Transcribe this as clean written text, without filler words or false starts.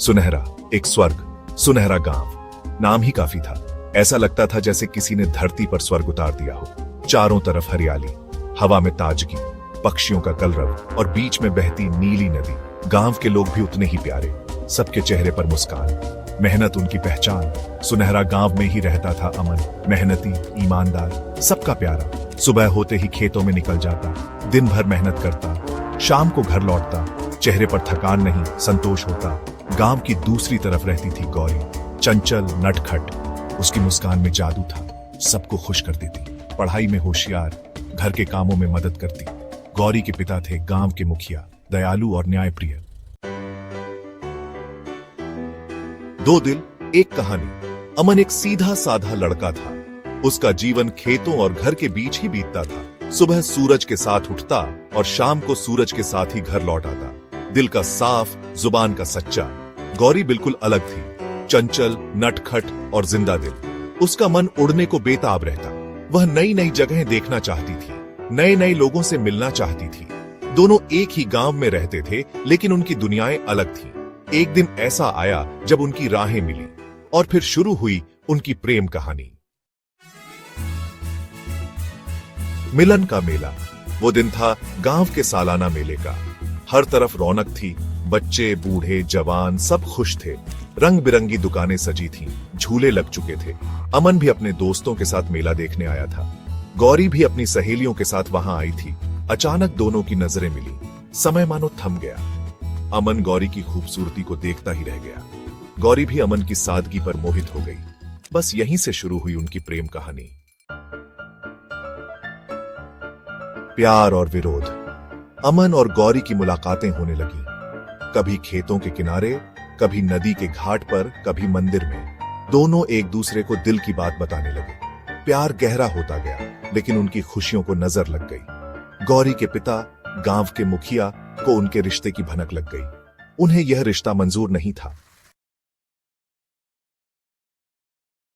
सुनहरा, एक स्वर्ग, सुनहरा गांव। नाम ही काफी था। ऐसा लगता था जैसे किसी ने धरती पर स्वर्ग उतार दिया हो। चारों तरफ हरियाली, हवा में ताजगी, पक्षियों का कलरव और बीच में बहती नीली नदी। गांव के लोग भी उतने ही प्यारे, सबके चेहरे पर मुस्कान, मेहनत उनकी पहचान। सुनहरा गांव में ही रहता था अमन, मेहनती, ईमानदार, सबका प्यारा। सुबह होते ही खेतों में निकल जाता, दिन भर मेहनत करता, शाम को घर लौटता, चेहरे पर थकान नहीं, संतोष होता। गांव की दूसरी तरफ रहती थी गौरी, चंचल, नटखट। उसकी मुस्कान में जादू था, सबको खुश कर देती, पढ़ाई में होशियार, घर के कामों में मदद करती। गौरी के पिता थे गांव के मुखिया, दयालु और न्यायप्रिय। दो दिल एक कहानी। अमन एक सीधा साधा लड़का था। उसका जीवन खेतों और घर के बीच ही बीतता था। सुबह सूरज के साथ उठता और शाम को सूरज के साथ ही घर लौट आता। दिल का साफ, जुबान का सच्चा। गौरी बिल्कुल अलग थी, चंचल, नटखट और जिंदा दिल। उसका मन उड़ने को बेताब रहता। वह नई नई जगहें देखना चाहती थी, नए नए लोगों से मिलना चाहती थी। दोनों एक ही गांव में रहते थे, लेकिन उनकी दुनियाएं अलग थीं। एक दिन ऐसा आया जब उनकी राहें मिली और फिर शुरू हुई उनकी प्रेम कहानी। मिलन का मेला। वो दिन था गांव के सालाना मेले का। हर तरफ रौनक थी, बच्चे, बूढ़े, जवान सब खुश थे। रंग बिरंगी दुकानें सजी थीं, झूले लग चुके थे। अमन भी अपने दोस्तों के साथ मेला देखने आया था। गौरी भी अपनी सहेलियों के साथ वहां आई थी। अचानक दोनों की नजरें मिली। समय मानो थम गया। अमन गौरी की खूबसूरती को देखता ही रह गया। गौरी भी अमन की सादगी पर मोहित हो गई। बस यहीं से शुरू हुई उनकी प्रेम कहानी। प्यार और विरोध। अमन और गौरी की मुलाकातें होने लगी। कभी खेतों के किनारे, कभी नदी के घाट पर, कभी मंदिर में। दोनों एक दूसरे को दिल की बात बताने लगे। प्यार गहरा होता गया, लेकिन उनकी खुशियों को नजर लग गई। गौरी के पिता, गांव के मुखिया को उनके रिश्ते की भनक लग गई। उन्हें यह रिश्ता मंजूर नहीं था।